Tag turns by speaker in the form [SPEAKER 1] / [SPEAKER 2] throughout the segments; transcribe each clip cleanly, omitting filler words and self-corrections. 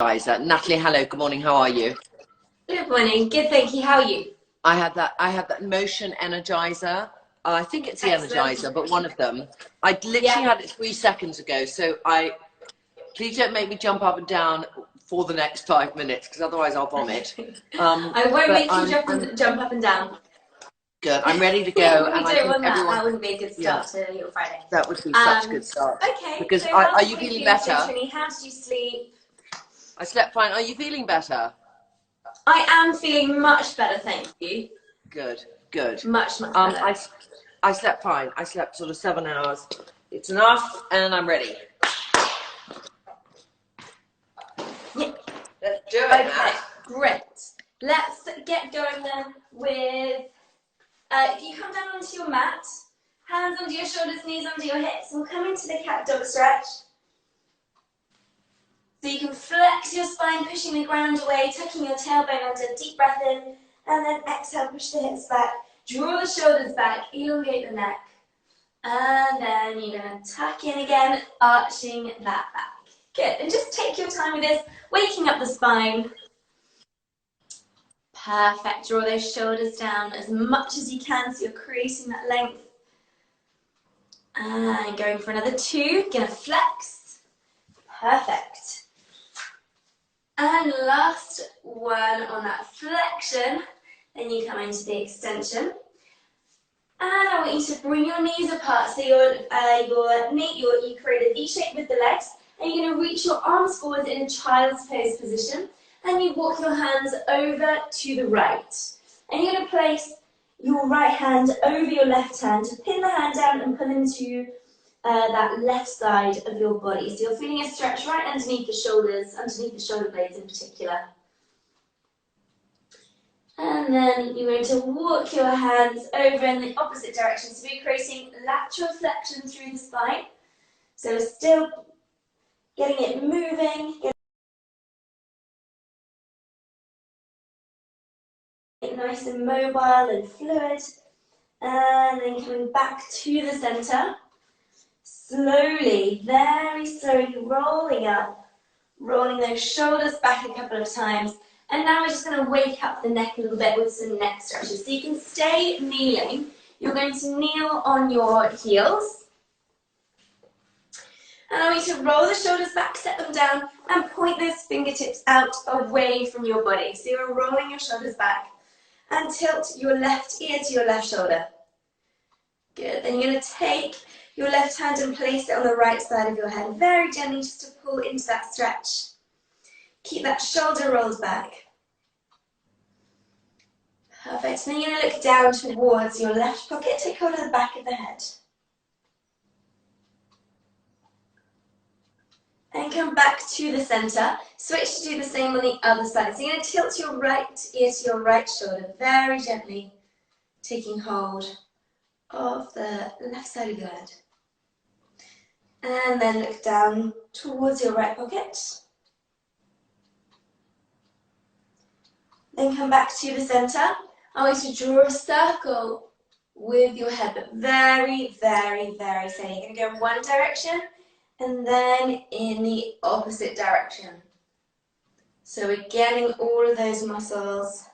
[SPEAKER 1] Natalie, hello, good morning, how are you?
[SPEAKER 2] Good morning, good, thank you. How are you?
[SPEAKER 1] I had that motion energizer. I think it's the Energizer, but one of them. I literally had it 3 seconds ago, so please don't make me jump up and down for the next 5 minutes, because otherwise I'll vomit.
[SPEAKER 2] I won't make you jump up and down.
[SPEAKER 1] Good, I'm ready to go.
[SPEAKER 2] We don't want that. That wouldn't be a good start to your Friday.
[SPEAKER 1] That would be such a good start.
[SPEAKER 2] Okay,
[SPEAKER 1] because
[SPEAKER 2] so
[SPEAKER 1] are you feeling better?
[SPEAKER 2] Trinny? How did you sleep?
[SPEAKER 1] I slept fine. Are you feeling better?
[SPEAKER 2] I am feeling much better, thank you.
[SPEAKER 1] Good, good.
[SPEAKER 2] Much better.
[SPEAKER 1] I slept fine. I slept sort of 7 hours. It's enough, and I'm ready.
[SPEAKER 2] Yeah.
[SPEAKER 1] Let's do it.
[SPEAKER 2] Okay, great. Let's get going then with, if you come down onto your mat, hands under your shoulders, knees under your hips, we'll come into the cat dog stretch. So you can flex your spine, pushing the ground away, tucking your tailbone under, deep breath in, and then exhale, push the hips back, draw the shoulders back, elongate the neck. And then you're going to tuck in again, arching that back. Good, and just take your time with this, waking up the spine. Perfect, draw those shoulders down as much as you can so you're creating that length. And going for another 2, going to flex. Perfect. And last one on that flexion, then you come into the extension. And I want you to bring your knees apart, so you create a V shape with the legs, and you're going to reach your arms forward in a child's pose position, and you walk your hands over to the right. And you're going to place your right hand over your left hand, pin the hand down and pull into that left side of your body. So you're feeling a stretch right underneath the shoulders, underneath the shoulder blades in particular. And then you're going to walk your hands over in the opposite direction. So we're creating lateral flexion through the spine. So we're still getting it moving, getting it nice and mobile and fluid. And then coming back to the center. Slowly, very slowly rolling up, rolling those shoulders back a couple of times. And now we're just going to wake up the neck a little bit with some neck stretches. So you can stay kneeling. You're going to kneel on your heels. And I want you to roll the shoulders back, set them down, and point those fingertips out away from your body. So you're rolling your shoulders back and tilt your left ear to your left shoulder. Good. Then you're going to take your left hand and place it on the right side of your head, very gently just to pull into that stretch. Keep that shoulder rolled back. Perfect. Then you're going to look down towards your left pocket, take hold of the back of the head. And come back to the center. Switch to do the same on the other side. So you're going to tilt your right ear to your right shoulder, very gently, taking hold of the left side of your head. And then look down towards your right pocket. Then come back to the center. I want you to draw a circle with your head, but very, very, very steady. You're going to go in one direction and then in the opposite direction. So we're getting all of those muscles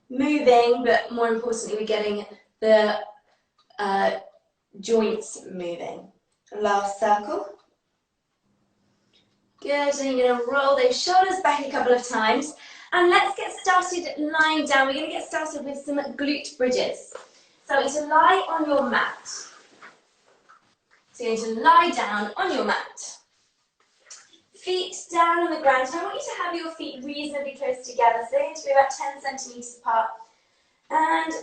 [SPEAKER 2] moving, but more importantly, we're getting the joints moving. Last circle. Good, and you're going to roll those shoulders back a couple of times. And let's get started lying down. We're going to get started with some glute bridges. So it's to lie on your mat. So you're going to lie down on your mat. Feet down on the ground. So I want you to have your feet reasonably close together. So they're going to be about 10 centimeters apart. And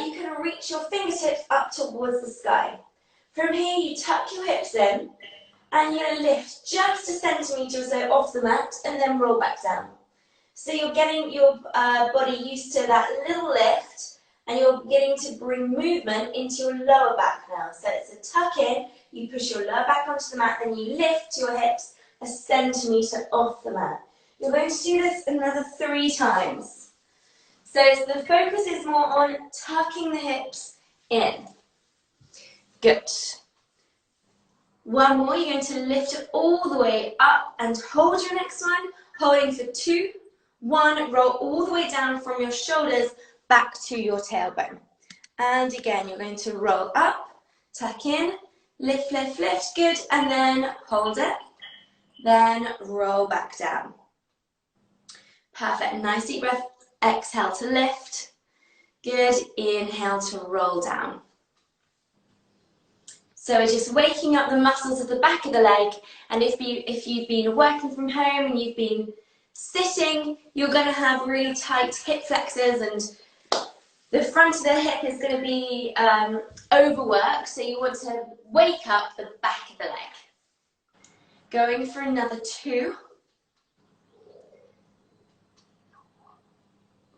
[SPEAKER 2] you can reach your fingertips up towards the sky. From here, you tuck your hips in, and you're going to lift just a centimetre or so off the mat, and then roll back down. So you're getting your body used to that little lift, and you're getting to bring movement into your lower back now. So it's a tuck in, you push your lower back onto the mat, then you lift your hips a centimetre off the mat. You're going to do this another 3 times. So the focus is more on tucking the hips in. Good. One more, you're going to lift it all the way up and hold your next one, holding for 2, 1, roll all the way down from your shoulders back to your tailbone. And again, you're going to roll up, tuck in, lift, lift, lift, good, and then hold it, then roll back down. Perfect, nice deep breath, exhale to lift, good, inhale to roll down. So we're just waking up the muscles of the back of the leg, and if you've been working from home and you've been sitting, you're going to have really tight hip flexors, and the front of the hip is going to be overworked, so you want to wake up the back of the leg. Going for another 2.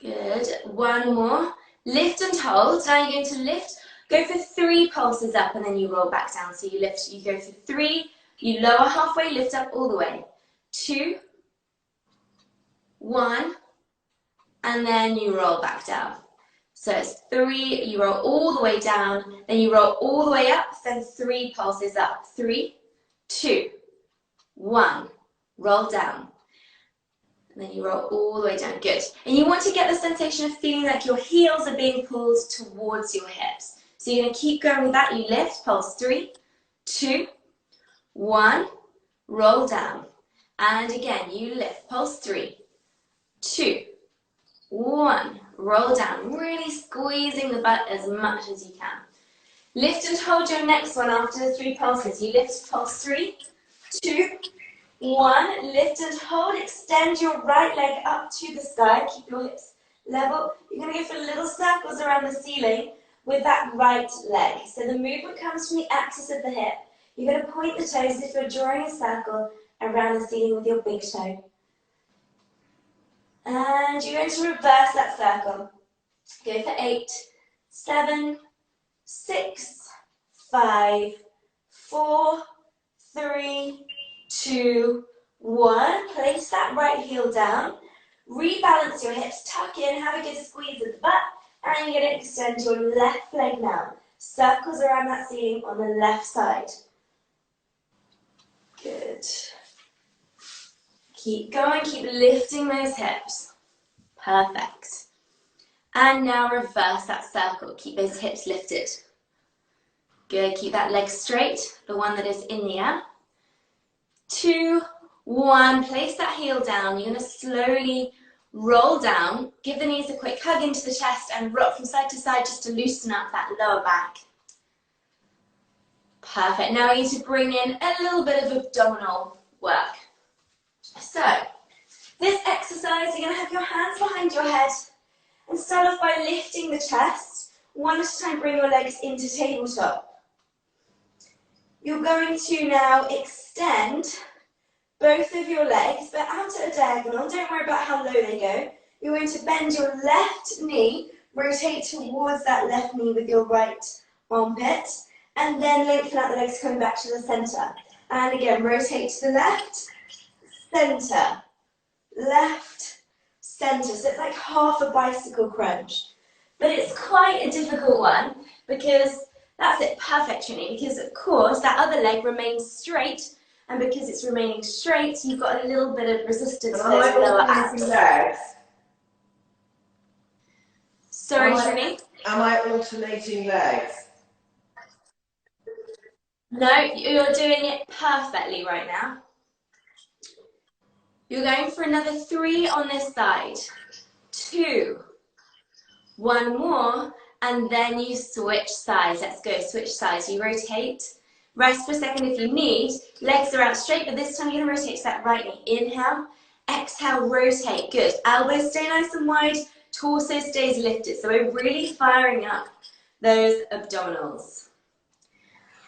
[SPEAKER 2] Good, 1 more. Lift and hold. Now you're going to lift. Go for 3 pulses up and then you roll back down. So you lift, you go for 3, you lower halfway, lift up all the way. 2, 1, and then you roll back down. So it's 3, you roll all the way down, then you roll all the way up, then 3 pulses up. 3, 2, 1, roll down. And then you roll all the way down, good. And you want to get the sensation of feeling like your heels are being pulled towards your hips. So you're going to keep going with that. You lift, pulse 3, 2, 1, roll down. And again, you lift, pulse 3, 2, 1, roll down. Really squeezing the butt as much as you can. Lift and hold your next one after the 3 pulses. You lift, pulse 3, 2, 1, lift and hold. Extend your right leg up to the sky. Keep your hips level. You're going to go for little circles around the ceiling with that right leg. So the movement comes from the axis of the hip. You're going to point the toes as if you're drawing a circle around the ceiling with your big toe. And you're going to reverse that circle. Go for 8, 7, 6, 5, 4, 3, 2, 1. Place that right heel down. Rebalance your hips, tuck in, have a good squeeze of the butt. And you're going to extend your left leg now. Circles around that ceiling on the left side. Good. Keep going, keep lifting those hips. Perfect. And now reverse that circle. Keep those hips lifted. Good, keep that leg straight, the one that is in the air. 2, 1, place that heel down. You're going to slowly roll down, give the knees a quick hug into the chest and rock from side to side just to loosen up that lower back. Perfect. Now we need to bring in a little bit of abdominal work. So, this exercise, you're going to have your hands behind your head and start off by lifting the chest. One at a time, bring your legs into tabletop. You're going to now extend both of your legs, but out at a diagonal. Don't worry about how low they go. You're going to bend your left knee, rotate towards that left knee with your right armpit, and then lengthen out the legs coming back to the center. And again, rotate to the left, center, left, center. So it's like half a bicycle crunch. But it's quite a difficult one because that's it, perfect, Trinny, because of course that other leg remains straight. And because it's remaining straight, you've got a little bit of resistance to those lower abs. Sorry, Trinny?
[SPEAKER 1] Am I alternating legs?
[SPEAKER 2] No, you're doing it perfectly right now. You're going for another 3 on this side. 2. 1 more, and then you switch sides. Let's go, switch sides. You rotate. Rest for a second if you need. Legs are out straight, but this time you're going to rotate to that right knee. Inhale, exhale, rotate. Good. Elbows stay nice and wide. Torso stays lifted. So we're really firing up those abdominals.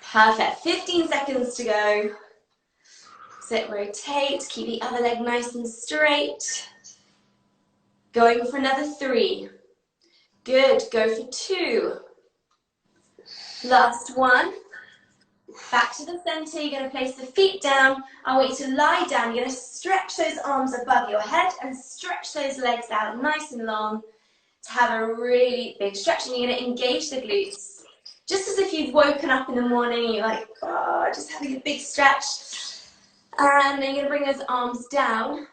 [SPEAKER 2] Perfect. 15 seconds to go. Sit, rotate. Keep the other leg nice and straight. Going for another 3. Good. Go for 2. Last 1. Back to the center, you're going to place the feet down. I want you to lie down. You're going to stretch those arms above your head and stretch those legs out nice and long to have a really big stretch. And you're going to engage the glutes. Just as if you've woken up in the morning and you're like, oh, just having a big stretch. And then you're going to bring those arms down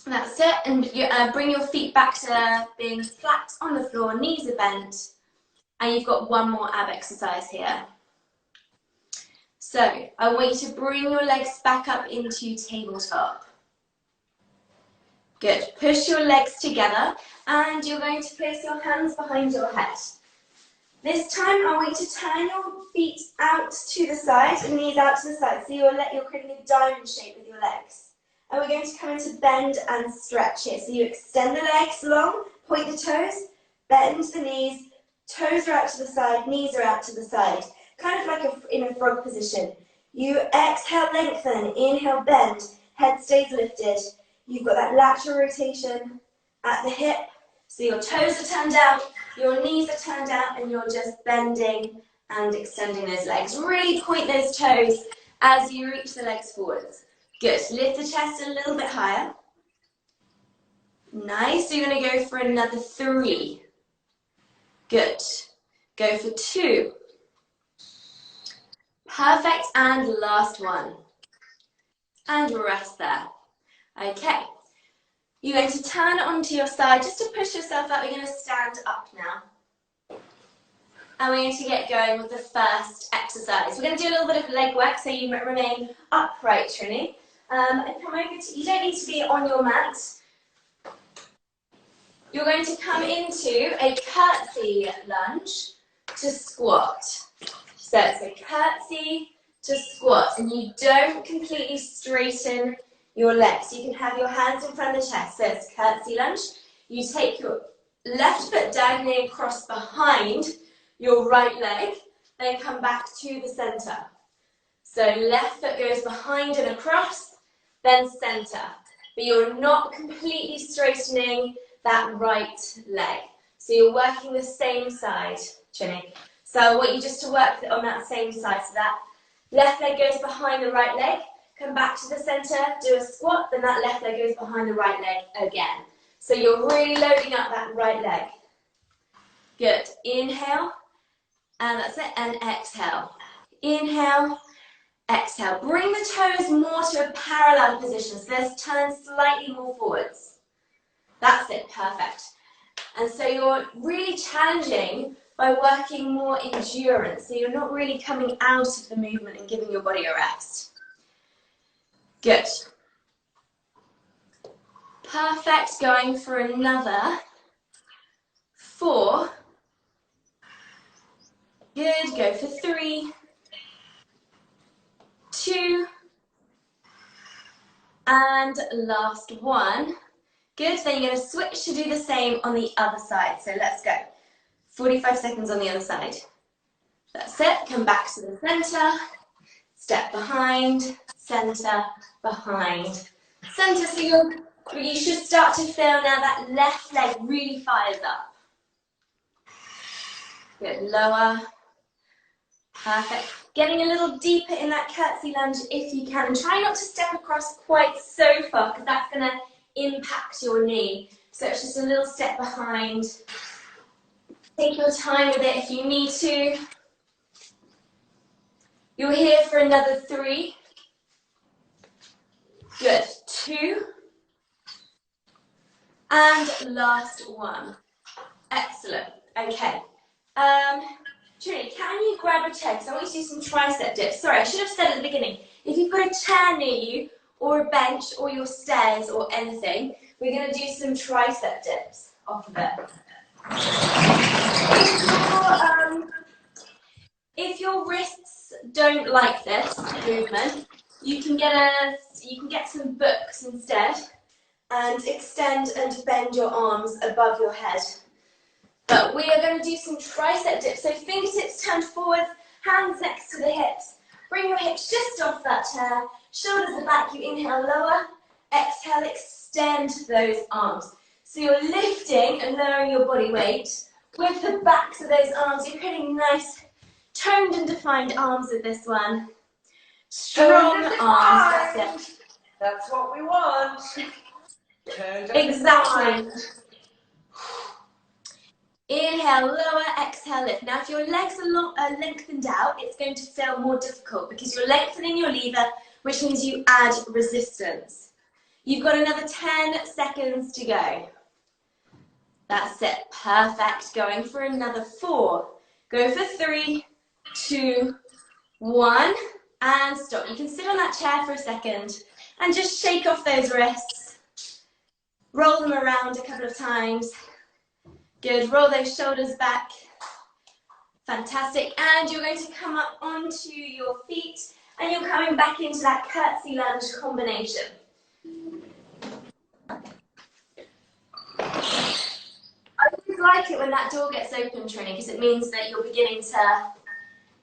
[SPEAKER 2] That's it, and you, bring your feet back to being flat on the floor, knees are bent, and you've got one more ab exercise here. So, I want you to bring your legs back up into tabletop. Good. Push your legs together, and you're going to place your hands behind your head. This time, I want you to turn your feet out to the side, and knees out to the side, so you're creating a diamond shape with your legs. And we're going to come into bend and stretch here. So you extend the legs long, point the toes, bend the knees, toes are out to the side, knees are out to the side. Kind of like in a frog position. You exhale, lengthen, inhale, bend, head stays lifted. You've got that lateral rotation at the hip. So your toes are turned out, your knees are turned out, and you're just bending and extending those legs. Really point those toes as you reach the legs forwards. Good. Lift the chest a little bit higher. Nice. So you're going to go for another 3. Good. Go for 2. Perfect. And last one. And rest there. Okay. You're going to turn onto your side just to push yourself up. You're going to stand up now. And we're going to get going with the first exercise. We're going to do a little bit of leg work so you remain upright, Trinny. Come over to, you don't need to be on your mat. You're going to come into a curtsy lunge to squat. So it's a curtsy to squat, and you don't completely straighten your legs. You can have your hands in front of the chest. So it's curtsy lunge. You take your left foot diagonally across behind your right leg, then come back to the center. So left foot goes behind and across, then center. But you're not completely straightening that right leg. So you're working the same side, Trinny. So I want you just to work on that same side. So that left leg goes behind the right leg, come back to the center, do a squat, then that left leg goes behind the right leg again. So you're really loading up that right leg. Good. Inhale, and that's it, and exhale. Inhale, exhale. Bring the toes more to a parallel position. So let's turn slightly more forwards. That's it, perfect. And so you're really challenging by working more endurance. So you're not really coming out of the movement and giving your body a rest. Good. Perfect, going for another 4. Good, go for 3. 2, and last one. Good, then you're going to switch to do the same on the other side. So let's go. 45 seconds on the other side. That's it, come back to the center, step behind, center, behind, center. So you should start to feel now that left leg really fires up. Good, lower. Perfect. Getting a little deeper in that curtsy lunge if you can. And try not to step across quite so far because that's going to impact your knee. So it's just a little step behind. Take your time with it if you need to. You're here for another 3. Good. 2. And last one. Excellent. Okay. Trinny, can you grab a chair? Because I want you to do some tricep dips. Sorry, I should have said at the beginning. If you've got a chair near you, or a bench, or your stairs, or anything, we're going to do some tricep dips off of it. If your wrists don't like this movement, you can get some books instead, and extend and bend your arms above your head. But we are going to do some tricep dips. So fingertips turned forward, hands next to the hips. Bring your hips just off that chair, shoulders are back. You inhale, lower, exhale, extend those arms. So you're lifting and lowering your body weight with the backs of those arms. You're creating nice, toned and defined arms with this one. Strong arms, that's it.
[SPEAKER 1] That's what we want.
[SPEAKER 2] Exactly. Inhale, lower, exhale, lift. Now if your legs are lengthened out, it's going to feel more difficult because you're lengthening your lever, which means you add resistance. You've got another 10 seconds to go. That's it. Perfect. Going for another 4. Go for 3, 2, 1, and stop. You can sit on that chair for a second and just shake off those wrists. Roll them around a couple of times. Good. Roll those shoulders back. Fantastic. And you're going to come up onto your feet and you're coming back into that curtsy lunge combination. I always like it when that door gets open, Trinny, because it means that you're beginning to,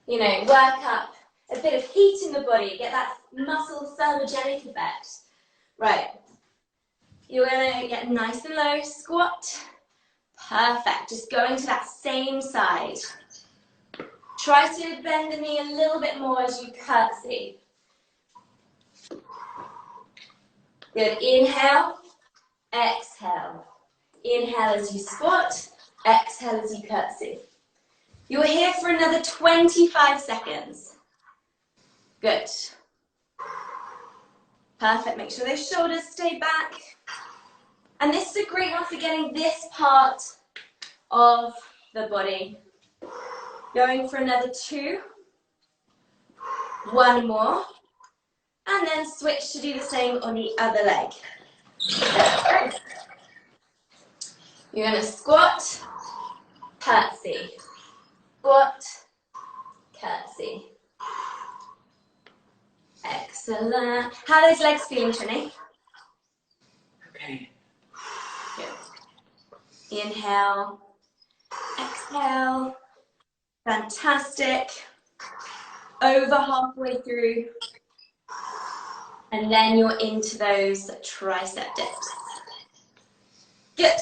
[SPEAKER 2] you know, work up a bit of heat in the body, get that muscle thermogenic effect. Right. You're going to get nice and low, squat. Perfect. Just going to that same side. Try to bend the knee a little bit more as you curtsy. Good. Inhale, exhale. Inhale as you squat, exhale as you curtsy. You're here for another 25 seconds. Good. Perfect. Make sure those shoulders stay back. And this is a great one for getting this part of the body. Going for another 2. 1 more. And then switch to do the same on the other leg. You're going to squat, curtsy, squat, curtsy. Excellent. How are those legs feeling, Trinny?
[SPEAKER 1] Okay.
[SPEAKER 2] Good. Inhale, exhale. Fantastic. Over halfway through. And then you're into those tricep dips. Good.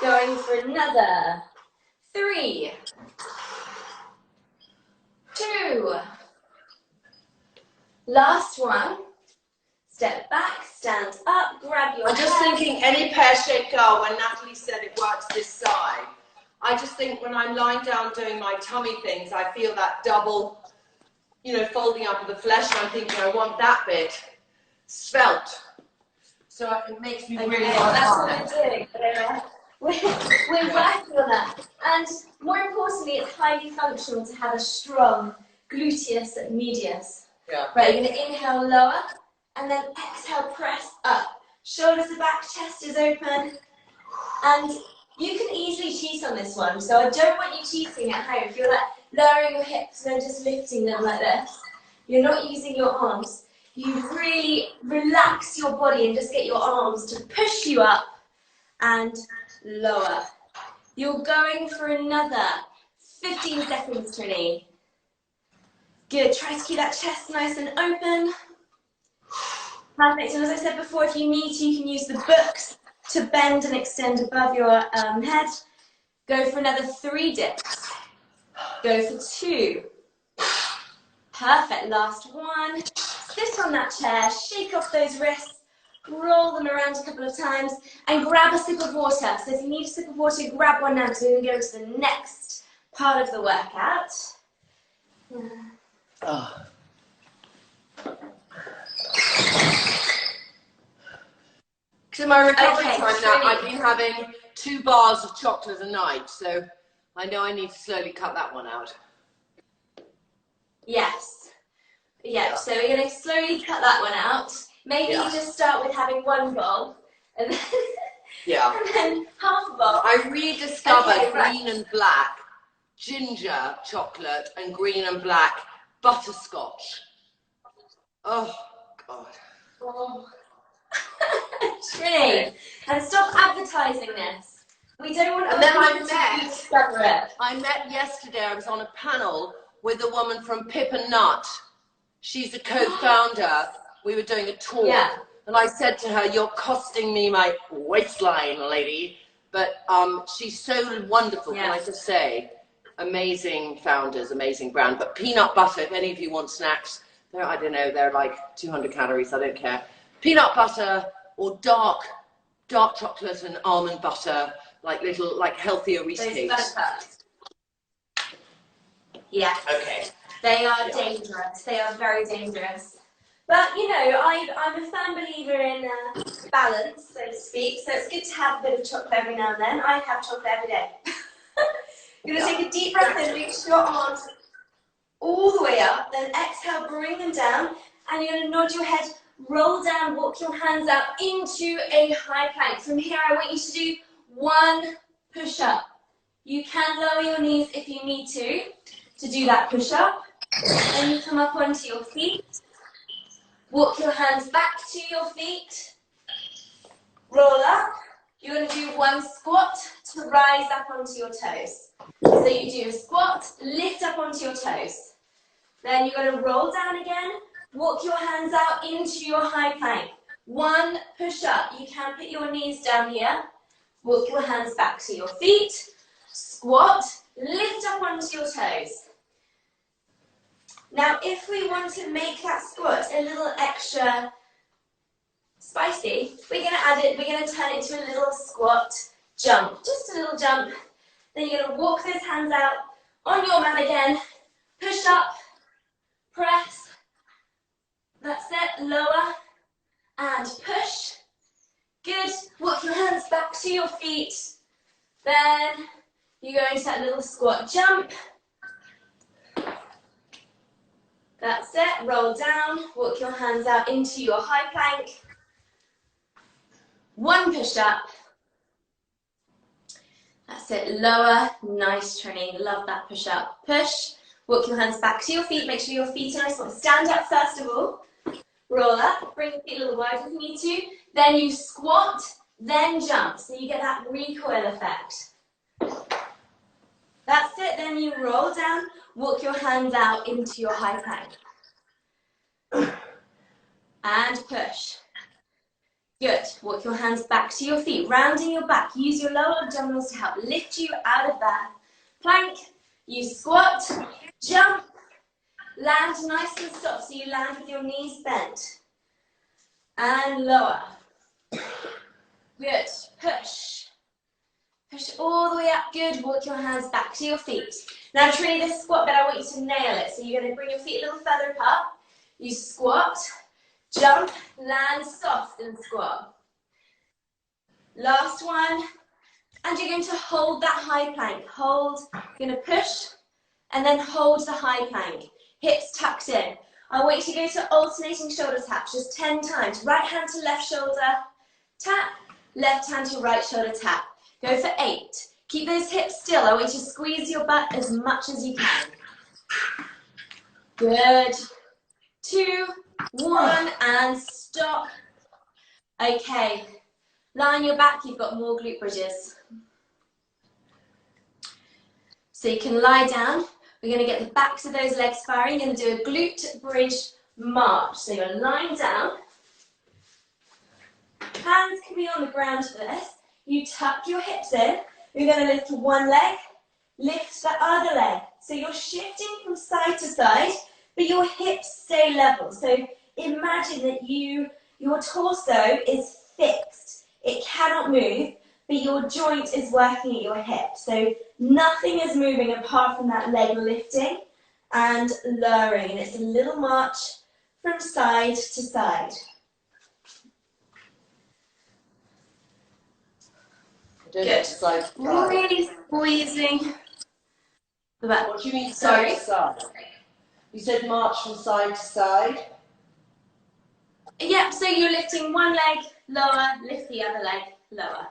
[SPEAKER 2] Going for another 3, 2. Last one. Step back, stand up, grab your
[SPEAKER 1] I'm just thinking any pear-shaped girl, when Natalie said it works this side, I just think when I'm lying down doing my tummy things, I feel that double, you know, folding up of the flesh, and I'm thinking I want that bit svelte. So it makes me really want
[SPEAKER 2] that's what we're doing. We're working on that. And more importantly, it's highly functional to have a strong gluteus medius.
[SPEAKER 1] Yeah.
[SPEAKER 2] Right, you're going to inhale lower, and then exhale, press up. Shoulders are back, chest is open. And you can easily cheat on this one, so I don't want you cheating at home. If you're like lowering your hips and then just lifting them like this, you're not using your arms. You really relax your body and just get your arms to push you up and lower. You're going for another 15 seconds, Trinny. Good. Try to keep that chest nice and open. Perfect. And as I said before, if you need to, you can use the books to bend and extend above your head. Go for another 3 dips. Go for 2. Perfect. Last one. Sit on that chair, shake off those wrists, roll them around a couple of times, and grab a sip of water. So if you need a sip of water, grab one now, because we're going to go to the next part of the workout.
[SPEAKER 1] Oh. So my recovery time now, I've been having 2 bars of chocolate a night, so I know I need to slowly cut that one out.
[SPEAKER 2] Yes. Yeah, so we're going to slowly cut that one out. Maybe you just start with having 1 bowl, and then, and then half a bowl.
[SPEAKER 1] I rediscovered green and black, ginger chocolate, and green and black butterscotch. Oh, God.
[SPEAKER 2] Oh. Trinny, and stop advertising this. We don't want
[SPEAKER 1] and then
[SPEAKER 2] I
[SPEAKER 1] met yesterday, I was on a panel with a woman from Pip and Nut. She's the co-founder. We were doing a talk, and I said to her, "You're costing me my waistline, lady." But she's so wonderful, can I just say? Amazing founders, amazing brand. But peanut butter, if any of you want snacks, I don't know, they're like 200 calories, I don't care. Peanut butter or dark chocolate and almond butter, like little, like healthier Reese cakes.
[SPEAKER 2] Yeah.
[SPEAKER 1] Okay.
[SPEAKER 2] They are dangerous. They are very dangerous. But, you know, I'm a firm believer in balance, so to speak, so it's good to have a bit of chocolate every now and then. I have chocolate every day. You're going to take a deep breath in, reach your arms all the way up, then exhale, bring them down, and you're going to nod your head, roll down, walk your hands out into a high plank. From here, I want you to do 1 push-up. You can lower your knees if you need to do that push-up. Then you come up onto your feet. Walk your hands back to your feet. Roll up. You're going to do 1 squat to rise up onto your toes. So you do a squat, lift up onto your toes. Then you're going to roll down again. Walk your hands out into your high plank. 1 push-up. You can put your knees down here. Walk your hands back to your feet. Squat, lift up onto your toes. Now, if we want to make that squat a little extra spicy, we're going to add it, we're going to turn it into a little squat jump. Just a little jump. Then you're going to walk those hands out on your mat again. Push up, press. That's it. Lower and push. Good. Walk your hands back to your feet. Then you go into that little squat jump. That's it. Roll down. Walk your hands out into your high plank. 1 push up. That's it. Lower. Nice, Trinny. Love that push up. Push. Walk your hands back to your feet. Make sure your feet are nice. Stand up first of all. Roll up. Bring your feet a little wider if you need to. Then you squat. Then jump. So you get that recoil effect. That's it. Then you roll down. Walk your hands out into your high plank. And push. Good. Walk your hands back to your feet, rounding your back. Use your lower abdominals to help lift you out of that plank. You squat, jump, land nice and soft, so you land with your knees bent. And lower. Good. Push. Push all the way up. Good. Walk your hands back to your feet. Now, Trinny, this squat bit, I want you to nail it. So you're going to bring your feet a little further apart. You squat, jump, land soft and squat. Last one. And you're going to hold that high plank. Hold. You're going to push and then hold the high plank. Hips tucked in. I want you to go to alternating shoulder taps just 10 times. Right hand to left shoulder tap. Left hand to right shoulder tap. Go for 8. Keep those hips still. I want you to squeeze your butt as much as you can. Good. 2, 1, and stop. Okay. Lie on your back. You've got more glute bridges. So you can lie down. We're going to get the backs of those legs firing. You're going to do a glute bridge march. So you're lying down. Hands can be on the ground for this. You tuck your hips in. You're going to lift one leg, lift the other leg. So you're shifting from side to side, but your hips stay level. So imagine that your torso is fixed. It cannot move, but your joint is working at your hip. So nothing is moving apart from that leg lifting and lowering. And it's a little march from side to side. Good. Really squeezing the back.
[SPEAKER 1] What do you mean side to side? You said march from side to side?
[SPEAKER 2] Yep, so you're lifting one leg, lower, lift the other leg, lower.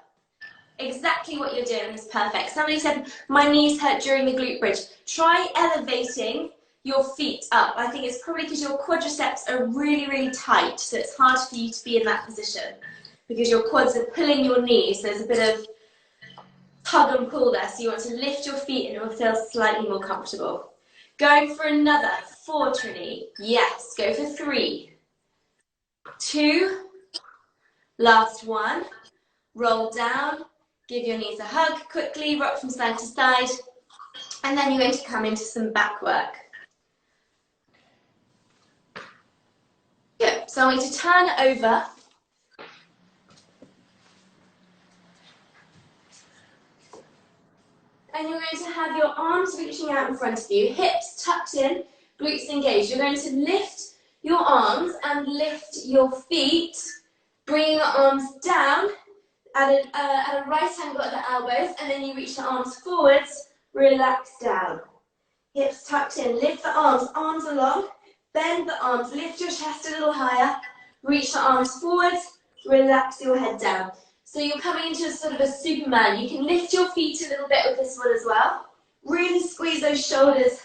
[SPEAKER 2] Exactly what you're doing is perfect. Somebody said, my knees hurt during the glute bridge. Try elevating your feet up. I think it's probably because your quadriceps are really, really tight, so it's hard for you to be in that position because your quads are pulling your knees. There's a bit of tug and pull there, so you want to lift your feet and it will feel slightly more comfortable. Going for another 4, Trinny. Yes, go for 3, 2, last 1. Roll down, give your knees a hug quickly, rock from side to side, and then you're going to come into some back work. Good, so I'm going to turn over. And you're going to have your arms reaching out in front of you, hips tucked in, glutes engaged. You're going to lift your your arms and lift your feet. Bring your arms down at a right angle at the elbows, and then you reach the arms forwards, relax down. Hips tucked in, lift the arms, arms along, bend the arms, lift your chest a little higher, reach the arms forwards, relax your head down. So you're coming into a sort of a Superman. You can lift your feet a little bit with this one as well. Really squeeze those shoulders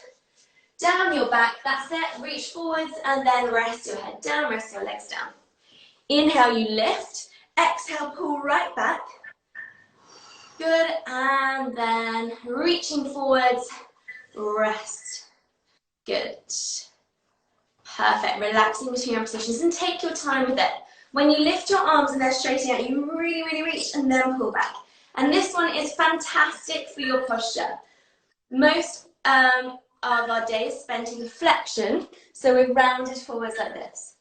[SPEAKER 2] down your back. That's it. Reach forwards and then rest your head down, rest your legs down. Inhale, you lift. Exhale, pull right back. Good. And then reaching forwards, rest. Good. Perfect. Relaxing between your positions and take your time with it. When you lift your arms and they're straight out, you really, really reach and then pull back. And this one is fantastic for your posture. Most of our day is spent in flexion, so we're rounded forwards like this.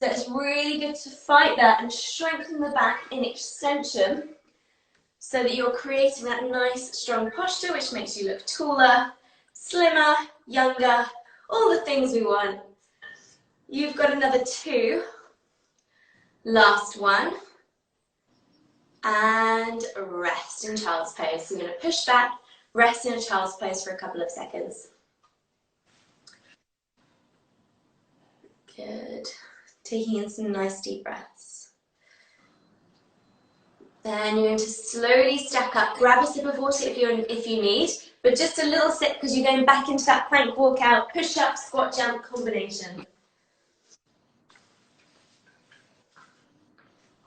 [SPEAKER 2] So it's really good to fight that and strengthen the back in extension so that you're creating that nice, strong posture, which makes you look taller, slimmer, younger, all the things we want. You've got another 2. Last one. And rest in child's pose. So you're going to push back, rest in a child's pose for a couple of seconds. Good. Taking in some nice deep breaths. Then you're going to slowly stack up. Grab a sip of water if you need, but just a little sip because you're going back into that plank walkout, push up, squat, jump combination.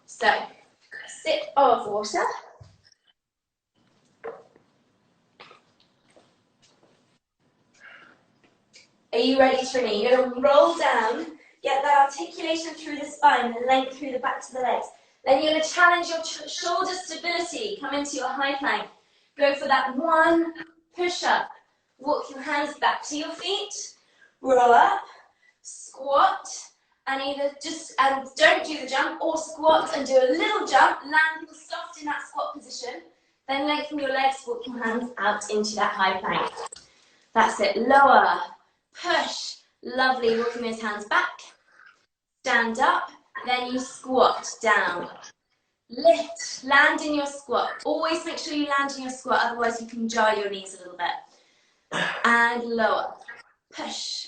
[SPEAKER 2] So, sip of water. Are you ready, Trinny? You're going to roll down, get that articulation through the spine, the length through the backs of the legs. Then you're going to challenge your shoulder stability. Come into your high plank. Go for that 1 push-up. Walk your hands back to your feet. Roll up, squat, and either don't do the jump or squat and do a little jump, land soft in that squat position, then lengthen your legs, walk your hands out into that high plank. That's it, lower, push, lovely, walking those hands back, stand up, then you squat down, lift, land in your squat, always make sure you land in your squat, otherwise you can jar your knees a little bit, and lower, push.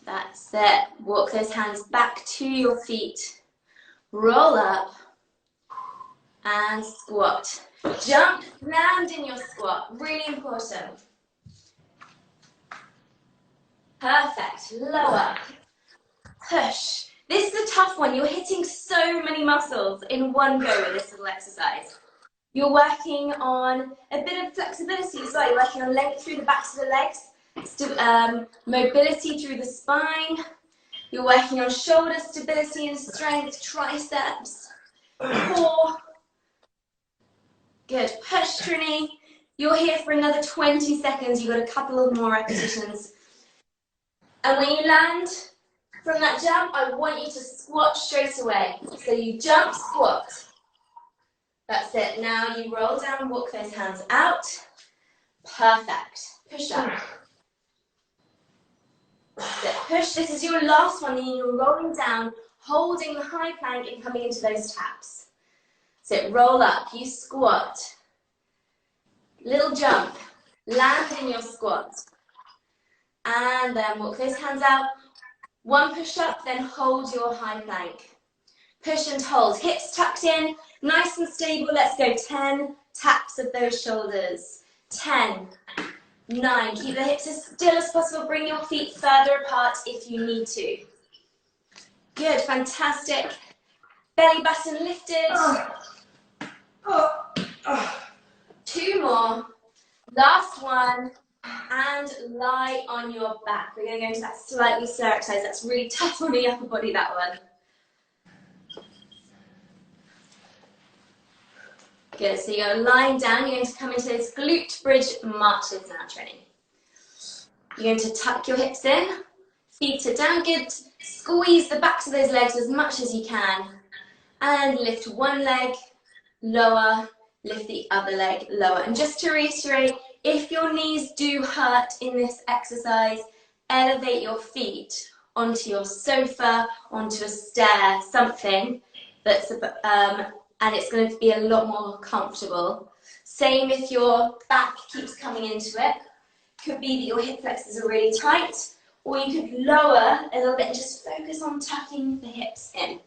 [SPEAKER 2] That's it. Walk those hands back to your feet. Roll up and squat. Jump, land in your squat. Really important. Perfect. Lower. Push. This is a tough one. You're hitting so many muscles in one go with this little exercise. You're working on a bit of flexibility as well. You're working on length through the backs of the legs. Mobility through the spine. You're working on shoulder stability and strength, triceps, core. Good. Push, Trinny. You're here for another 20 seconds. You've got a couple of more repetitions. And when you land from that jump, I want you to squat straight away. So you jump, squat. That's it. Now you roll down, walk those hands out. Perfect. Push up. Push, this is your last one, and you're rolling down, holding the high plank and coming into those taps. So roll up, you squat, little jump, land in your squat, and then walk those hands out. 1 push up, then hold your high plank. Push and hold, hips tucked in, nice and stable. Let's go, 10 taps of those shoulders, 10, 9, keep the hips as still as possible, bring your feet further apart if you need to. Good, fantastic. Belly button lifted. 2 more, last one, and lie on your back. We're going to go into that slightly slower exercise. That's really tough on the upper body, that one. Good, so you're lying down, you're going to come into those glute bridge marches now, Trinny. You're going to tuck your hips in, feet are down, good. Squeeze the backs of those legs as much as you can. And lift one leg, lower, lift the other leg, lower. And just to reiterate, if your knees do hurt in this exercise, elevate your feet onto your sofa, onto a stair, something that's, and it's going to be a lot more comfortable. Same if your back keeps coming into it. Could be that your hip flexors are really tight, or you could lower a little bit and just focus on tucking the hips in.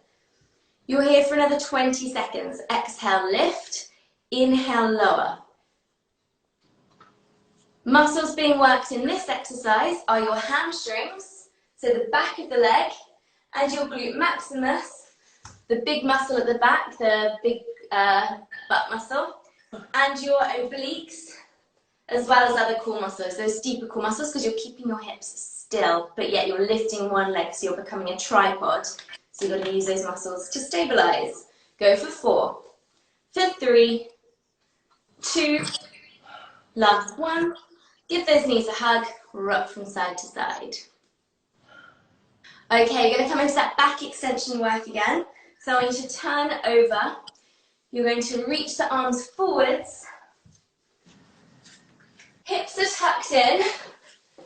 [SPEAKER 2] You're here for another 20 seconds. Exhale, lift. Inhale, lower. Muscles being worked in this exercise are your hamstrings, so the back of the leg, and your glute maximus, the big muscle at the back, the big butt muscle, and your obliques, as well as other core muscles, those deeper core muscles, because you're keeping your hips still, but yet you're lifting one leg, so you're becoming a tripod. So you've got to use those muscles to stabilize. Go for 4, for 3, 2, last 1. Give those knees a hug, rock from side to side. Okay, you're going to come into that back extension work again. So I want you to turn over. You're going to reach the arms forwards. Hips are tucked in.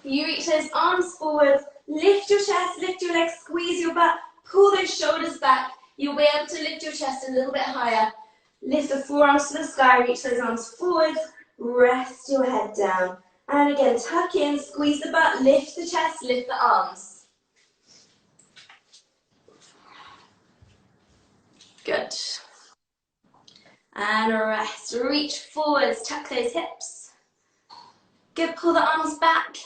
[SPEAKER 2] You reach those arms forward. Lift your chest, lift your legs, squeeze your butt. Pull those shoulders back. You'll be able to lift your chest a little bit higher. Lift the forearms to the sky, reach those arms forward. Rest your head down. And again, tuck in, squeeze the butt, lift the chest, lift the arms. Good. And rest. Reach forwards, tuck those hips. Good, pull the arms back.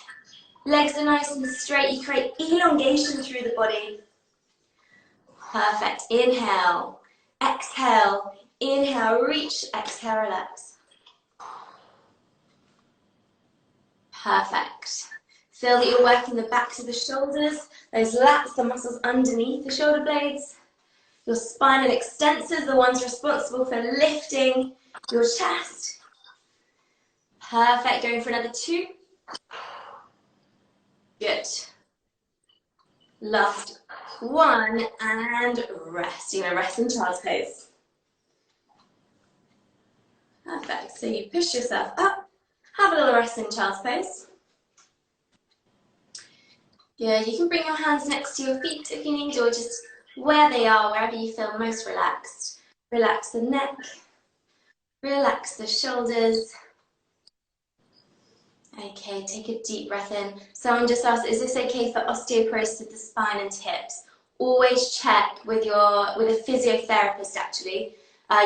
[SPEAKER 2] Legs are nice and straight. You create elongation through the body. Perfect. Inhale. Exhale. Inhale, reach. Exhale, relax. Perfect. Feel that you're working the backs of the shoulders, those lats, the muscles underneath the shoulder blades. Your spinal extensors, the ones responsible for lifting your chest. Perfect. Going for another 2. Good. Last 1, and rest. You're going to rest in child's pose. Perfect. So you push yourself up. Have a little rest in child's pose. Good. You can bring your hands next to your feet if you need, or just where they are, wherever you feel most relaxed. Relax the neck. Relax the shoulders. Okay, take a deep breath in. Someone just asked, is this okay for osteoporosis of the spine and hips? Always check with a physiotherapist, actually.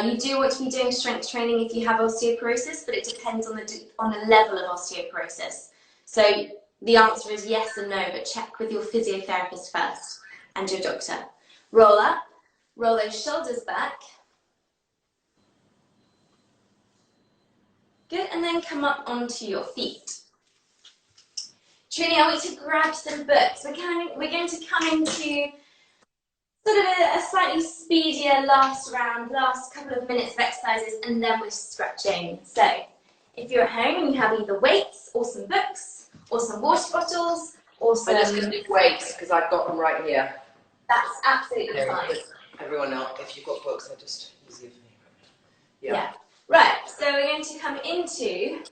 [SPEAKER 2] You do want to be doing strength training if you have osteoporosis, but it depends on the level of osteoporosis. So the answer is yes and no, but check with your physiotherapist first and your doctor. Roll up, roll those shoulders back. Good, and then come up onto your feet. Trinny, I want you to grab some books. We're going to come into sort of a slightly speedier last round, last couple of minutes of exercises, and then we're stretching. So if you're at home and you have either weights or some books or some water bottles or some...
[SPEAKER 1] I'm just going to do weights because I've got them right here.
[SPEAKER 2] That's absolutely fine.
[SPEAKER 1] Everyone else, if you've got books, they're just easier for me.
[SPEAKER 2] Yeah. Right, so we're going to come into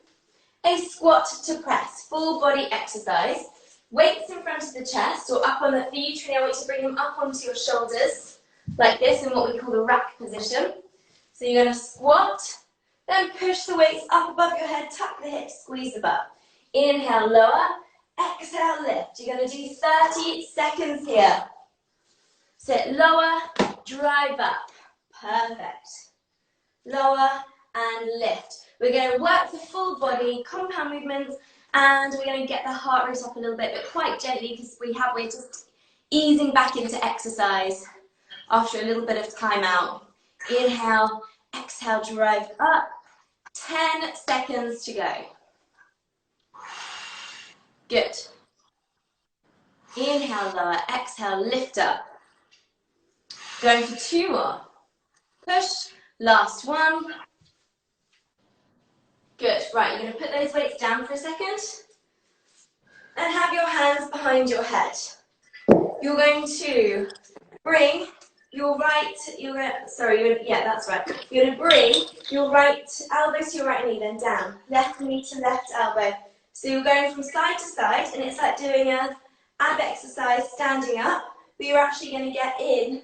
[SPEAKER 2] a squat to press, full body exercise. Weights in front of the chest or up on the feet. Trinny, I want you to bring them up onto your shoulders, like this, in what we call the rack position. So you're going to squat, then push the weights up above your head, tuck the hips, squeeze the butt. Inhale, lower, exhale, lift. You're going to do 30 seconds here. Sit lower, drive up. Perfect. Lower and lift. We're going to work the full body, compound movements, and we're going to get the heart rate up a little bit, but quite gently because we're just easing back into exercise after a little bit of time out. Inhale, exhale, drive up. 10 seconds to go. Good. Inhale, lower, exhale, lift up. Going for 2 more. Push, last 1. Good, right, you're going to put those weights down for a second and have your hands behind your head. You're going to bring your right, you're going to bring your right elbow to your right knee, then down. Left knee to left elbow. So you're going from side to side, and it's like doing a ab exercise standing up, but you're actually going to get in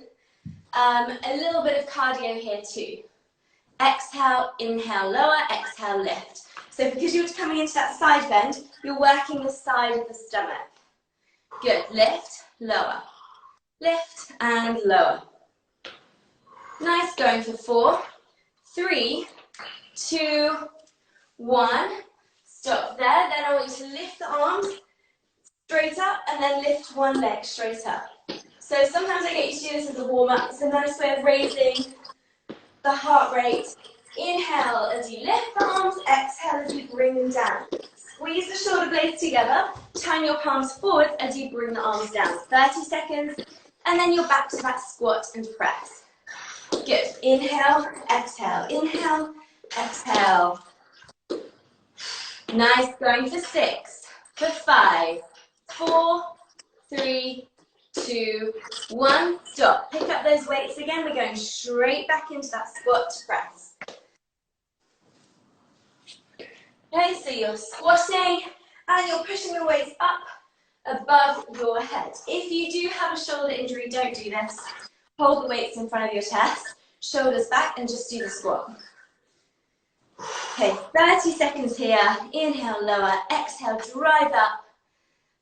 [SPEAKER 2] a little bit of cardio here too. Exhale, inhale, lower, exhale, lift. So because you're coming into that side bend, you're working the side of the stomach. Good. Lift, lower. Lift and lower. Nice. Going for 4, 3, 2, 1. Stop there. Then I want you to lift the arms straight up and then lift one leg straight up. So sometimes I get you to do this as a warm-up. It's a nice way of raising the heart rate. Inhale as you lift the arms, exhale as you bring them down. Squeeze the shoulder blades together, turn your palms forward as you bring the arms down. 30 seconds, and then you're back to that squat and press. Good. Inhale, exhale, inhale, exhale. Nice. Going for 6, for 5, 4, 3, 2, 1. Stop. Pick up those weights again. We're going straight back into that squat to press. Okay, so you're squatting and you're pushing your weights up above your head. If you do have a shoulder injury, don't do this. Hold the weights in front of your chest, shoulders back, and just do the squat. Okay, 30 seconds here. Inhale, lower. Exhale, drive up.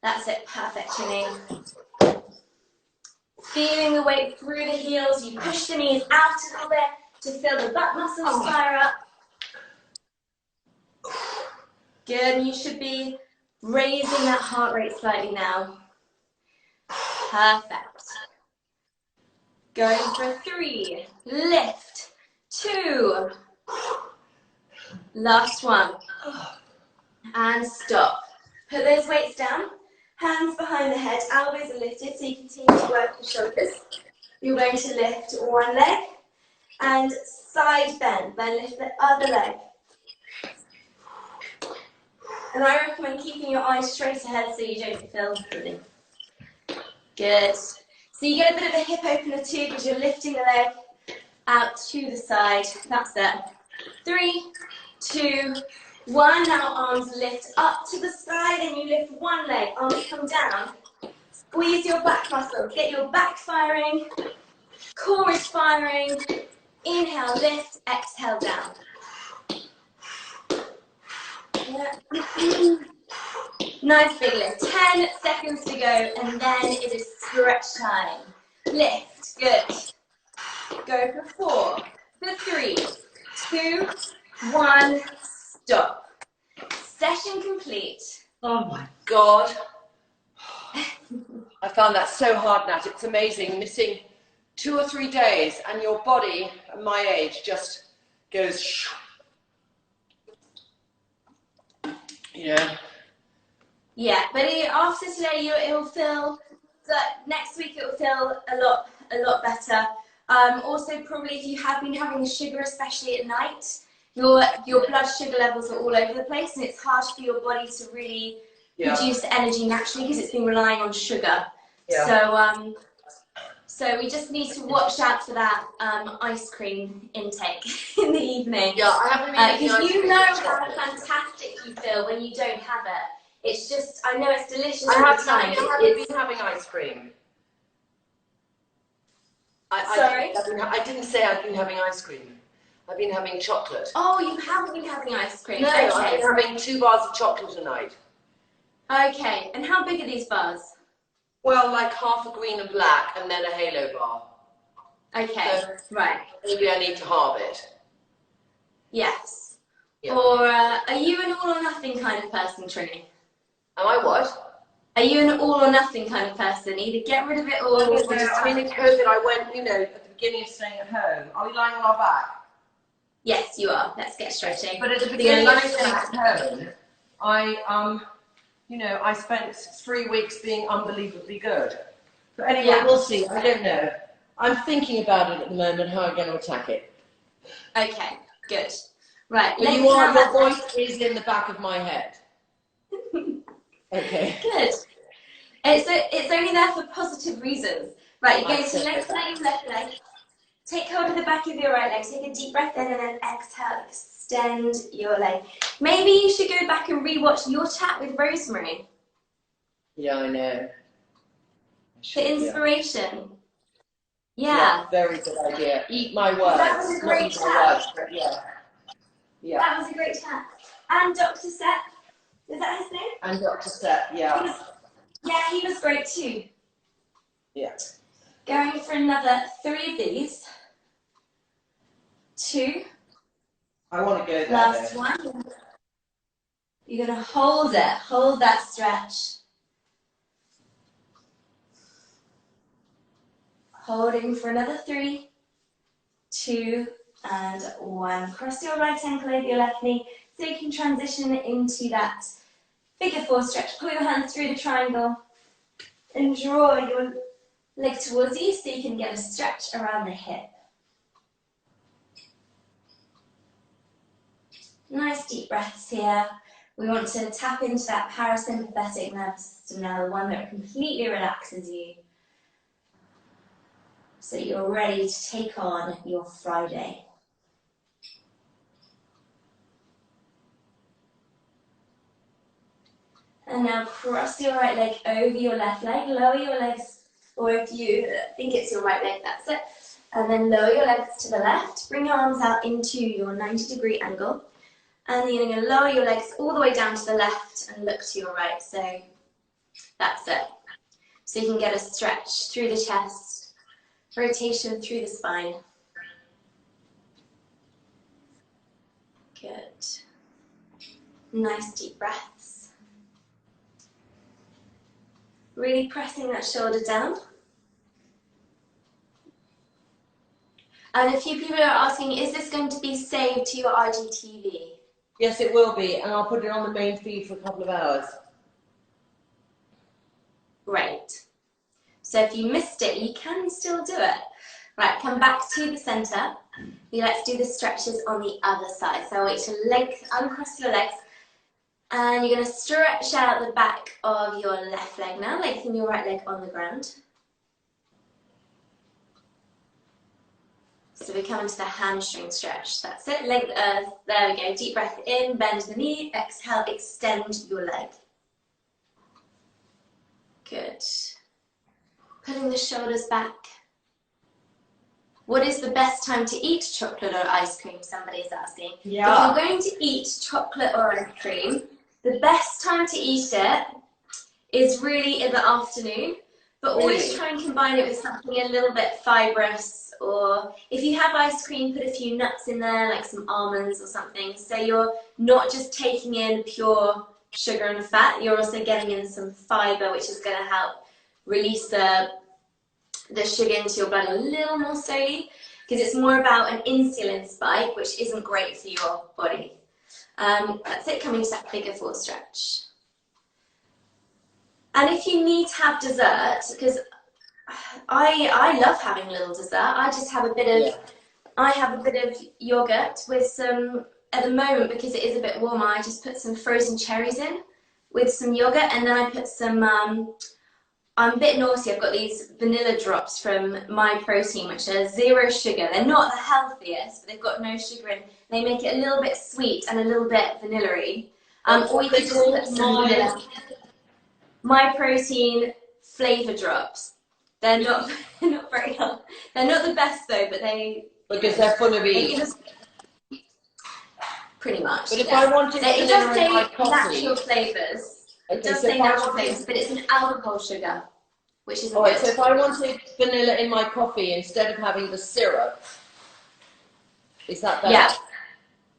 [SPEAKER 2] That's it. Perfect, Trinny. Feeling the weight through the heels. You push the knees out a little bit to feel the butt muscles fire up. Good, and you should be raising that heart rate slightly now. Perfect. Going for 3, lift, 2, last one, and stop. Put those weights down, hands behind the head, elbows are lifted so you continue to work the shoulders. You're going to lift one leg and side bend, then lift the other leg. And I recommend keeping your eyes straight ahead so you don't feel dizzy. Good. So you get a bit of a hip opener too because you're lifting the leg out to the side. That's it. 3, 2, 1. Now arms lift up to the side and you lift one leg. Arms come down. Squeeze your back muscles. Get your back firing. Core is firing. Inhale, lift. Exhale, down. Yeah. Nice big lift. 10 seconds to go, and then it is stretch time. Lift. Good. Go for 4, for 3, 2, 1. Stop. Session complete.
[SPEAKER 1] Oh my God. I found that so hard, Nat. It's amazing. Missing 2 or 3 days, and your body, at my age, just goes. Yeah.
[SPEAKER 2] Yeah, but after today, it'll feel that next week it will feel a lot better. Also, probably if you have been having the sugar, especially at night, your blood sugar levels are all over the place, and it's hard for your body to really produce energy naturally because it's been relying on sugar. Yeah. So we just need to watch out for that ice cream intake in the evening. Yeah, I haven't been because you know how fantastic you feel when you don't have it. It's just, I know it's delicious all the time. I haven't been having ice cream. Sorry?
[SPEAKER 1] I didn't say I've been having ice cream. I've been having chocolate.
[SPEAKER 2] Oh, you haven't been having ice cream?
[SPEAKER 1] No,
[SPEAKER 2] okay.
[SPEAKER 1] I've been having 2 bars of chocolate a night.
[SPEAKER 2] Okay, and how big are these bars?
[SPEAKER 1] Well, like half a green and black, and then a halo bar.
[SPEAKER 2] Okay, so right.
[SPEAKER 1] Maybe I need to halve it.
[SPEAKER 2] Yes. Yeah. Or are you an all or nothing kind of person, Trinny?
[SPEAKER 1] Am I what?
[SPEAKER 2] Are you an all or nothing kind of person? Either get rid of it or just...
[SPEAKER 1] I mean, in COVID, I went, at the beginning of staying at home. Are we lying on our back?
[SPEAKER 2] Yes, you are. Let's get stretching.
[SPEAKER 1] But at the beginning of staying at home, I spent 3 weeks being unbelievably good. But anyway, we'll see. I don't know. I'm thinking about it at the moment, how I'm going to attack it.
[SPEAKER 2] Okay, good. Right.
[SPEAKER 1] But your voice is in the back of my head. Okay.
[SPEAKER 2] Good. It's only there for positive reasons. Right, you go to left leg, left leg. Take hold of the back of your right leg. Take a deep breath in and then exhale. Extend your leg. Maybe you should go back and rewatch your chat with Rosemary.
[SPEAKER 1] Yeah, I know.
[SPEAKER 2] For inspiration.
[SPEAKER 1] Yeah, very good idea. Eat my words.
[SPEAKER 2] That was a great chat.
[SPEAKER 1] Yeah.
[SPEAKER 2] That was a great chat. And Dr. Seth, is that his name?
[SPEAKER 1] And Dr. Seth, yeah.
[SPEAKER 2] He was great too.
[SPEAKER 1] Yeah.
[SPEAKER 2] Going for another 3 of these. 2.
[SPEAKER 1] I want to go there.
[SPEAKER 2] Last one. You're going to hold it. Hold that stretch. Holding for another 3, 2, and 1. Cross your right ankle over your left knee so you can transition into that figure 4 stretch. Pull your hands through the triangle and draw your leg towards you so you can get a stretch around the hip. Nice deep breaths here. We want to tap into that parasympathetic nervous system now, the one that completely relaxes you, so you're ready to take on your Friday. And now cross your right leg over your left leg, lower your legs, or if you think it's your right leg, that's it. And then lower your legs to the left, bring your arms out into your 90-degree angle. And then you're going to lower your legs all the way down to the left and look to your right. So that's it. So you can get a stretch through the chest, rotation through the spine. Good. Nice deep breaths. Really pressing that shoulder down. And a few people are asking, is this going to be saved to your IGTV?
[SPEAKER 1] Yes, it will be, and I'll put it on the main feed for a couple of hours.
[SPEAKER 2] Great. So if you missed it, you can still do it. Right, come back to the center. Let's do the stretches on the other side. So wait to uncross your legs. And you're going to stretch out the back of your left leg now, lengthen your right leg on the ground. So we come into the hamstring stretch. That's it. There we go. Deep breath in, bend the knee. Exhale, extend your leg. Good. Pulling the shoulders back. What is the best time to eat chocolate or ice cream? Somebody is asking.
[SPEAKER 1] Yeah.
[SPEAKER 2] If you're going to eat chocolate or ice cream, the best time to eat it is really in the afternoon, but always try and combine it with something a little bit fibrous, or if you have ice cream, put a few nuts in there, like some almonds or something, so you're not just taking in pure sugar and fat, you're also getting in some fiber, which is going to help release the sugar into your blood a little more slowly, because it's more about an insulin spike, which isn't great for your body. That's it, coming to that figure 4 stretch. And if you need to have dessert, because I love having a little dessert, I just have a bit of, I have a bit of yogurt with some, at the moment, because it is a bit warmer, I just put some frozen cherries in with some yogurt, and then I put some, I'm a bit naughty, I've got these vanilla drops from My Protein, which are 0 sugar. They're not the healthiest, but they've got no sugar in. They make it a little bit sweet and a little bit vanilla-y. Or you could just put some vanilla. My Protein flavor drops. They're not, not very healthy. They're not the best though, but they...
[SPEAKER 1] Because they're full of E.
[SPEAKER 2] Pretty much.
[SPEAKER 1] But if I wanted
[SPEAKER 2] it does say
[SPEAKER 1] my coffee,
[SPEAKER 2] natural flavors.
[SPEAKER 1] Okay,
[SPEAKER 2] It does
[SPEAKER 1] so
[SPEAKER 2] say natural flavors, but it's an alcohol sugar, which is
[SPEAKER 1] Alright, so if I wanted vanilla in my coffee instead of having the syrup, is that better?
[SPEAKER 2] Yeah,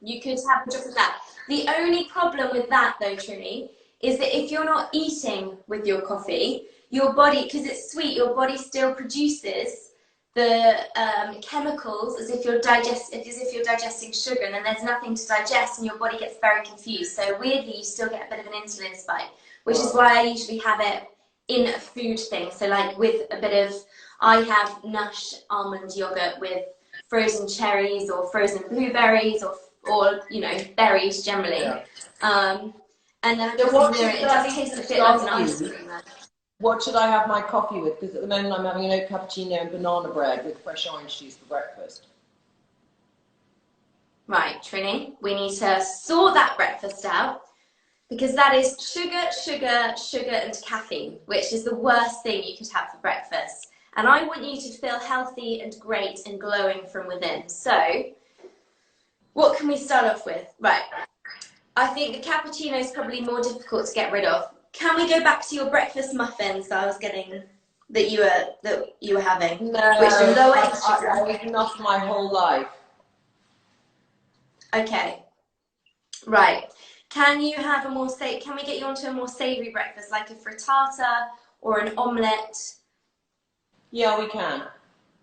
[SPEAKER 2] you could have a drop of that. The only problem with that though, Trinny, is that if you're not eating with your coffee, your body, because it's sweet, your body still produces the chemicals as if you're digesting sugar, and then there's nothing to digest and your body gets very confused. So weirdly, you still get a bit of an insulin spike, which is why I usually have it in a food thing. So like with a bit of, I have Nush almond yogurt with frozen cherries or frozen blueberries or you know, berries generally. And then it does taste a bit like an ice cream.
[SPEAKER 1] What should I have my coffee with? Because at the moment I'm having an oat cappuccino and banana bread with fresh orange juice for breakfast.
[SPEAKER 2] Right, Trinny, we need to sort that breakfast out. because that is sugar, sugar, sugar, and caffeine, which is the worst thing you could have for breakfast. And I want you to feel healthy and great and glowing from within. So, what can we start off with? Right. I think the cappuccino is probably more difficult to get rid of. Can we go back to your breakfast muffins that I was getting, that you were having?
[SPEAKER 1] No,
[SPEAKER 2] which are lower in
[SPEAKER 1] I've
[SPEAKER 2] sugar.
[SPEAKER 1] eaten enough my whole life.
[SPEAKER 2] Okay. Right. Can you have a more can we get you onto a more savoury breakfast, like a frittata or an omelette?
[SPEAKER 1] Yeah, we can.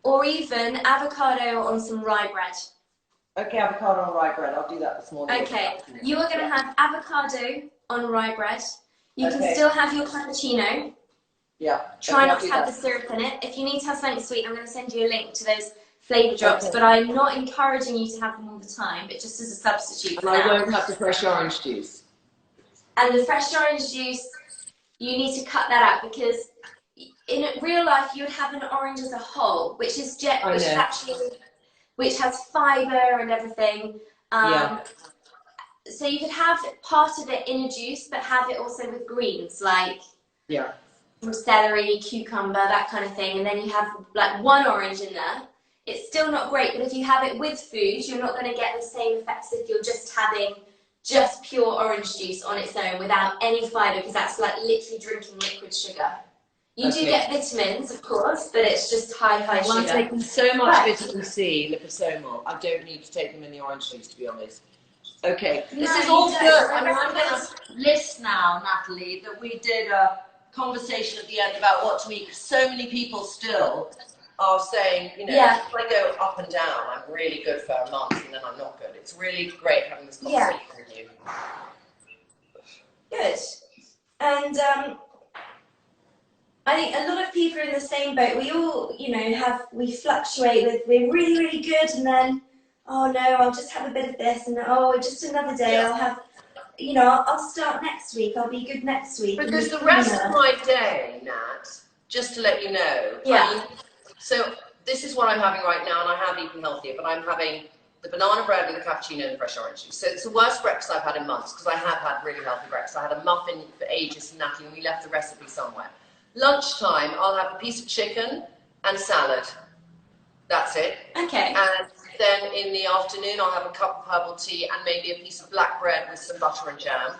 [SPEAKER 2] Or even avocado on some rye bread.
[SPEAKER 1] Okay, avocado on rye bread. I'll do that this morning.
[SPEAKER 2] Okay. You are going to have avocado on rye bread. You can still have your cappuccino.
[SPEAKER 1] Yeah.
[SPEAKER 2] Try not to have the syrup in it. If you need to have something sweet, I'm going to send you a link to those flavour drops, but I'm not encouraging you to have them all the time, but just as a substitute for
[SPEAKER 1] now. I won't have the fresh orange juice.
[SPEAKER 2] And the fresh orange juice, you need to cut that out, because in real life you would have an orange as a whole, which is which has fibre and everything. So you could have part of it in a juice, but have it also with greens, like celery, cucumber, that kind of thing, and then you have like one orange in there. It's still not great, but if you have it with food, you're not going to get the same effects if you're just having just pure orange juice on its own without any fibre, because that's like literally drinking liquid sugar. You do get vitamins, of course, but it's just high sugar.
[SPEAKER 1] I'm taking so much vitamin C, liposomal. I don't need to take them in the orange juice, to be honest. Okay, this is all good. I mean, I'm going to list now, Nathalie, that we did a conversation at the end about what to eat, because so many people still are saying, you know, if I go up and down, I'm really good for a month and then I'm not good. It's really great having this conversation with you.
[SPEAKER 2] Good. And I think a lot of people are in the same boat. We all, you know, we fluctuate with, we're really, really good, and then, oh no, I'll just have a bit of this, and oh, just another day, I'll have, you know, I'll start next week, I'll be good next week.
[SPEAKER 1] Because the rest of my day, Nat, just to let you know, I mean, so this is what I'm having right now, and I have eaten healthier, but I'm having the banana bread with the cappuccino and fresh orange juice. So it's the worst breakfast I've had in months, because I have had really healthy breakfast. I had a muffin for ages from Nathalie, and we left the recipe somewhere. Lunchtime, I'll have a piece of chicken and salad. That's it.
[SPEAKER 2] Okay.
[SPEAKER 1] And then in the afternoon, I'll have a cup of herbal tea and maybe a piece of black bread with some butter and jam,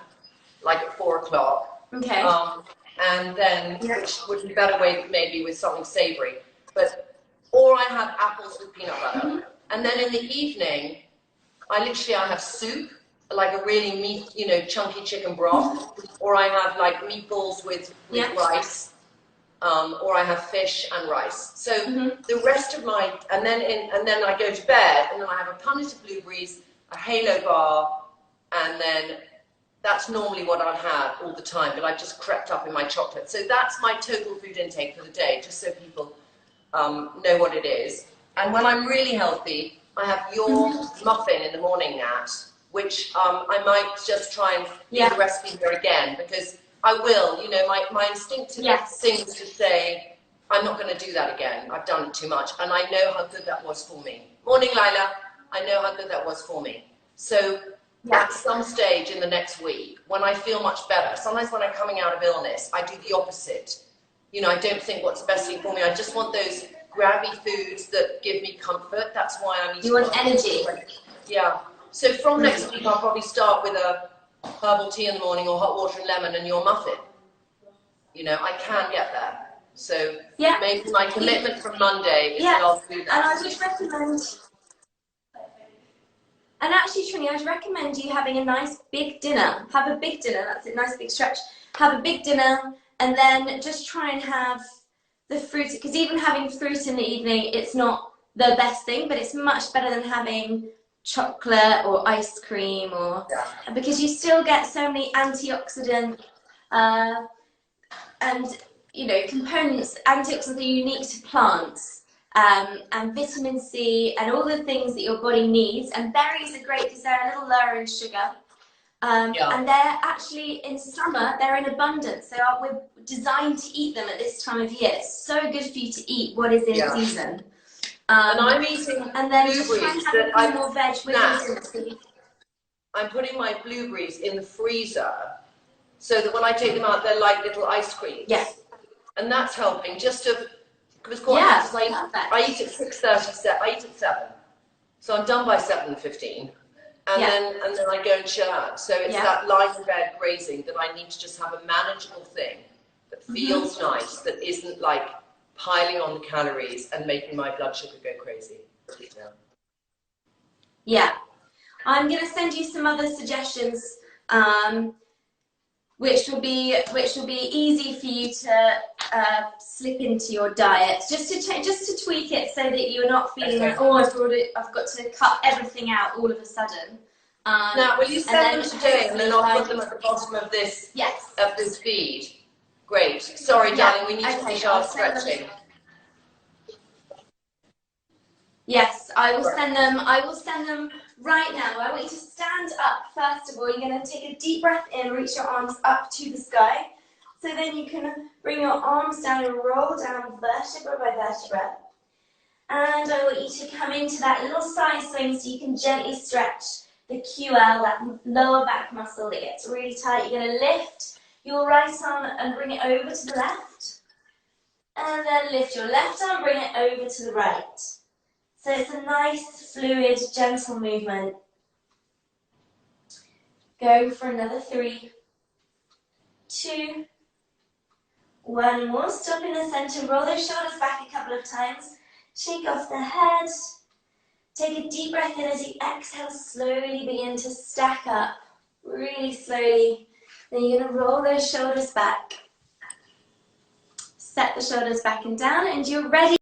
[SPEAKER 1] like at 4 o'clock.
[SPEAKER 2] Okay.
[SPEAKER 1] And then, which would be better way maybe with something savoury. Or I have apples with peanut butter. And then in the evening, I have soup, like a really meat, you know, chunky chicken broth, or I have like meatballs with rice, or I have fish and rice. So the rest of my, and then I go to bed, and then I have a punnet of blueberries, a halo bar, and then that's normally what I'll have all the time, but I've just crept up in my chocolate. So that's my total food intake for the day, just so people know what it is. And when I'm really healthy, I have your muffin in the morning, Nat, which I might just try and do the recipe here again, because I will, you know, my instinctive thing is to say, I'm not going to do that again. I've done it too much. And I know how good that was for me. Morning, Lila. I know how good that was for me. So at some stage in the next week, when I feel much better, sometimes when I'm coming out of illness, I do the opposite. You know, I don't think what's the best thing for me. I just want those grabby foods that give me comfort. That's why I'm eating.
[SPEAKER 2] You want energy.
[SPEAKER 1] Yeah. So from next week, I'll probably start with a herbal tea in the morning, or hot water and lemon, and your muffin. You know, I can get there. So maybe my commitment from Monday is that I'll do that.
[SPEAKER 2] And I would recommend, and actually, Trinny, I'd recommend you having a nice big dinner. Have a big dinner. That's a nice big stretch. Have a big dinner, and then just try and have the fruit, because even having fruit in the evening, it's not the best thing, but it's much better than having chocolate or ice cream, or because you still get so many antioxidant and, you know, components. Antioxidants are unique to plants, and vitamin C and all the things that your body needs. And berries are great because they're a little lower in sugar, and they're actually in summer, they're in abundance. So we're designed to eat them at this time of year. It's so good for you to eat what is in season.
[SPEAKER 1] And I'm eating
[SPEAKER 2] and then just try and have a more veg with
[SPEAKER 1] I'm putting my blueberries in the freezer so that when I take them out, they're like little ice creams.
[SPEAKER 2] Yes.
[SPEAKER 1] And that's helping. Just to, because quite honest, I eat at 6:30. I eat at 7, so I'm done by 7:15, and then I go and chill out. So it's that lying in bed grazing that I need to just have a manageable thing that feels nice, that isn't like piling on the calories and making my blood sugar go crazy.
[SPEAKER 2] Yeah. I'm going to send you some other suggestions, which will be easy for you to slip into your diet, just to tweak it so that you're not feeling like, oh, I've got to cut everything out all of a sudden.
[SPEAKER 1] Now, will you send them today, and then I'll put them at the bottom of this feed? Great. Sorry, darling, we need to finish our stretching.
[SPEAKER 2] Yes, I will send them. I will send them right now. I want you to stand up first of all. You're going to take a deep breath in, reach your arms up to the sky. So then you can bring your arms down and roll down vertebra by vertebra. And I want you to come into that little side swing so you can gently stretch the QL, that lower back muscle that gets really tight. You're going to lift your right arm and bring it over to the left. And then lift your left arm, bring it over to the right. So it's a nice, fluid, gentle movement. Go for another 3, 2, 1 more. Stop in the center, roll those shoulders back a couple of times. Shake off the head. Take a deep breath in as you exhale, slowly begin to stack up, really slowly. Then you're going to roll those shoulders back. Set the shoulders back and down, and you're ready.